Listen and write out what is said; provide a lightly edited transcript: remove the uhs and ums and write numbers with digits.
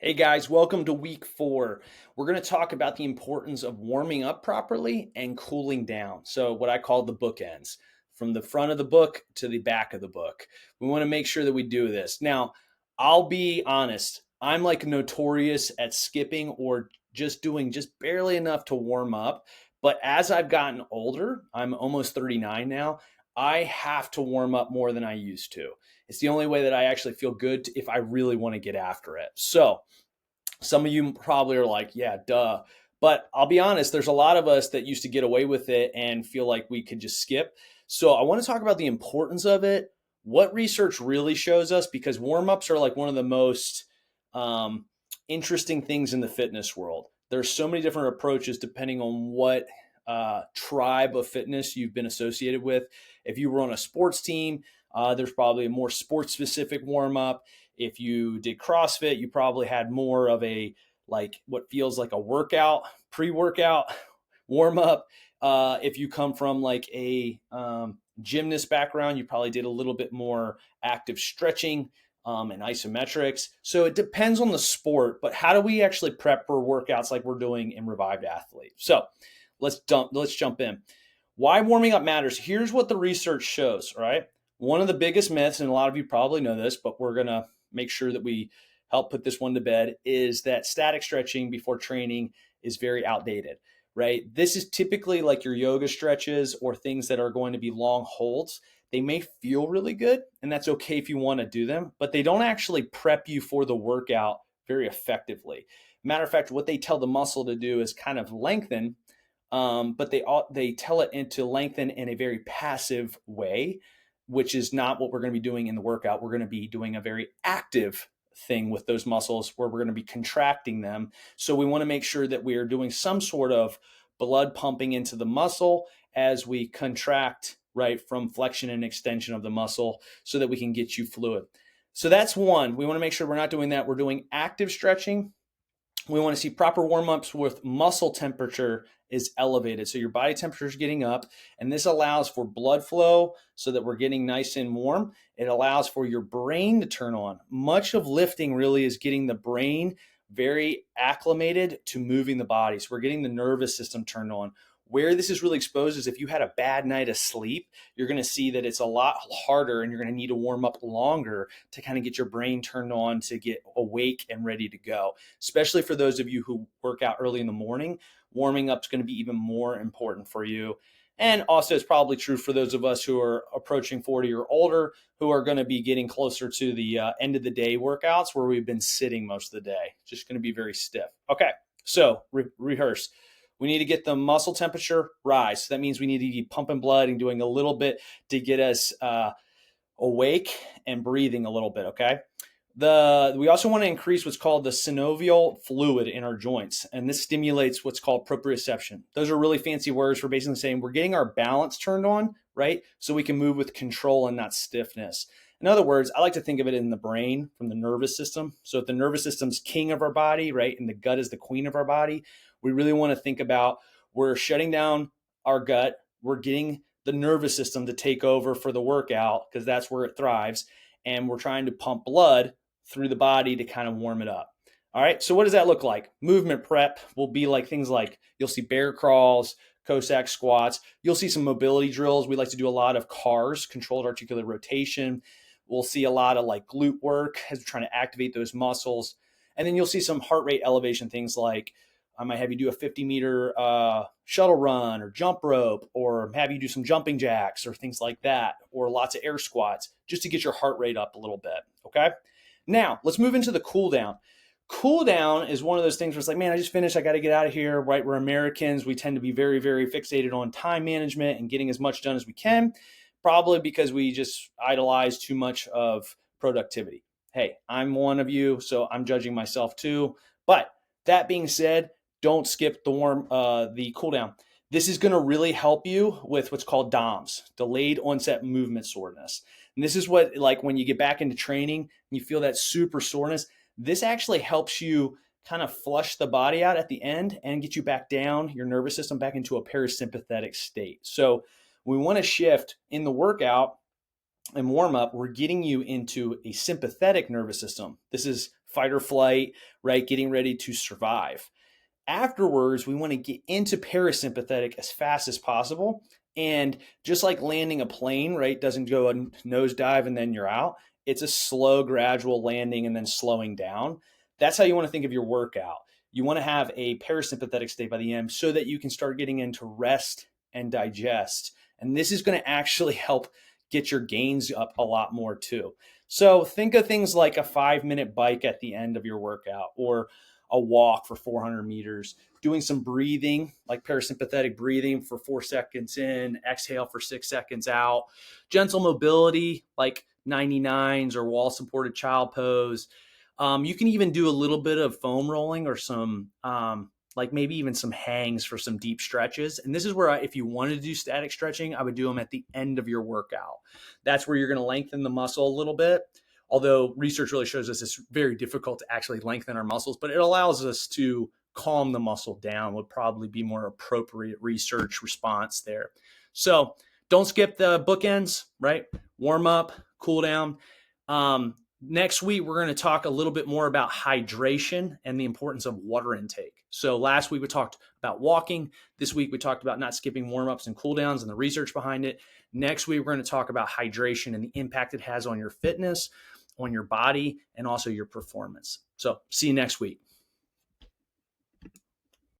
Hey guys, welcome to week 4. We're going to talk about the importance of warming up properly and cooling down. So, what I call the bookends, from the front of the book to the back of the book. We want to make sure that we do this. Now, I'll be honest, I'm like notorious at skipping or just doing just barely enough to warm up. But as I've gotten older, I'm almost 39 now, I have to warm up more than I used to. It's the only way that I actually feel good if I really want to get after it. So, some of you probably are like, yeah, duh. But I'll be honest, there's a lot of us that used to get away with it and feel like we could just skip. So I want to talk about the importance of it, what research really shows us, because warm ups are like one of the most um, interesting things in the fitness world. There's so many different approaches depending on what tribe of fitness you've been associated with. If you were on a sports team, there's probably a more sports specific warm up. If you did CrossFit, you probably had more of a like what feels like a workout, pre-workout warm up. If you come from like a gymnast background, you probably did a little bit more active stretching and isometrics. So it depends on the sport, but how do we actually prep for workouts like we're doing in Revived Athlete? So let's jump in. Why warming up matters. Here's what the research shows, right? One of the biggest myths, and a lot of you probably know this, but we're going to make sure that we help put this one to bed, is that static stretching before training is very outdated, right? This is typically like your yoga stretches or things that are going to be long holds. They may feel really good, and that's okay if you want to do them, but they don't actually prep you for the workout very effectively. Matter of fact, what they tell the muscle to do is kind of lengthen, but they tell it to lengthen in a very passive way, which is not what we're going to be doing in the workout. We're going to be doing a very active thing with those muscles where we're going to be contracting them. So we want to make sure that we are doing some sort of blood pumping into the muscle as we contract, right, from flexion and extension of the muscle so that we can get you fluid. So that's one. We want to make sure we're not doing that. We're doing active stretching. We want to see proper warm-ups with muscle temperature is elevated. So your body temperature is getting up, and this allows for blood flow so that we're getting nice and warm. It allows for your brain to turn on. Much of lifting really is getting the brain very acclimated to moving the body. So we're getting the nervous system turned on. Where this is really exposed is if you had a bad night of sleep, you're going to see that it's a lot harder and you're going to need to warm up longer to kind of get your brain turned on to get awake and ready to go. Especially for those of you who work out early in the morning, warming up is going to be even more important for you. And also, it's probably true for those of us who are approaching 40 or older, who are going to be getting closer to the end of the day workouts where we've been sitting most of the day. Just going to be very stiff. Okay, so rehearse. We need to get the muscle temperature rise. So that means we need to be pumping blood and doing a little bit to get us awake and breathing a little bit, okay? We also want to increase what's called the synovial fluid in our joints, and this stimulates what's called proprioception. Those are really fancy words for basically saying we're getting our balance turned on, right? So we can move with control and not stiffness. In other words, I like to think of it in the brain from the nervous system. So if the nervous system's king of our body, right, and the gut is the queen of our body, we really want to think about we're shutting down our gut, we're getting the nervous system to take over for the workout because that's where it thrives, and we're trying to pump blood through the body to kind of warm it up. All right, so what does that look like? Movement prep will be like things like you'll see bear crawls, Cossack squats. You'll see some mobility drills. We like to do a lot of CARs, controlled articular rotation. We'll see a lot of like glute work as we're trying to activate those muscles. And then you'll see some heart rate elevation things like I might have you do a 50-meter shuttle run or jump rope, or have you do some jumping jacks or things like that, or lots of air squats just to get your heart rate up a little bit, okay? Now, let's move into the cool down. Cool down is one of those things where it's like, man, I just finished. I got to get out of here, right? We're Americans. We tend to be very, very fixated on time management and getting as much done as we can, probably because we just idolize too much of productivity. Hey, I'm one of you, so I'm judging myself too. But that being said, don't skip the cool down. This is going to really help you with what's called DOMS, delayed onset movement soreness. And this is what, like when you get back into training and you feel that super soreness, this actually helps you kind of flush the body out at the end and get you back down, your nervous system back into a parasympathetic state. So we want to shift in the workout and warm up, we're getting you into a sympathetic nervous system. This is fight or flight, right? Getting ready to survive. Afterwards, we want to get into parasympathetic as fast as possible. And just like landing a plane, right, doesn't go a nosedive and then you're out. It's a slow, gradual landing and then slowing down. That's how you want to think of your workout. You want to have a parasympathetic state by the end so that you can start getting into rest and digest. And this is going to actually help get your gains up a lot more too. So think of things like a 5-minute bike at the end of your workout, or a walk for 400 meters, doing some breathing, like parasympathetic breathing for 4 seconds in, exhale for 6 seconds out, gentle mobility like 99s or wall supported child pose. You can even do a little bit of foam rolling or some, like maybe even some hangs for some deep stretches. And this is where, if you wanted to do static stretching, I would do them at the end of your workout. That's where you're going to lengthen the muscle a little bit. Although research really shows us it's very difficult to actually lengthen our muscles, but it allows us to calm the muscle down, would probably be more appropriate research response there. So don't skip the bookends, right? Warm up, cool down. Next week, we're going to talk a little bit more about hydration and the importance of water intake. So last week we talked about walking. This week we talked about not skipping warm-ups and cool downs and the research behind it. Next week, we're going to talk about hydration and the impact it has on your fitness, on your body, and also your performance. So see you next week.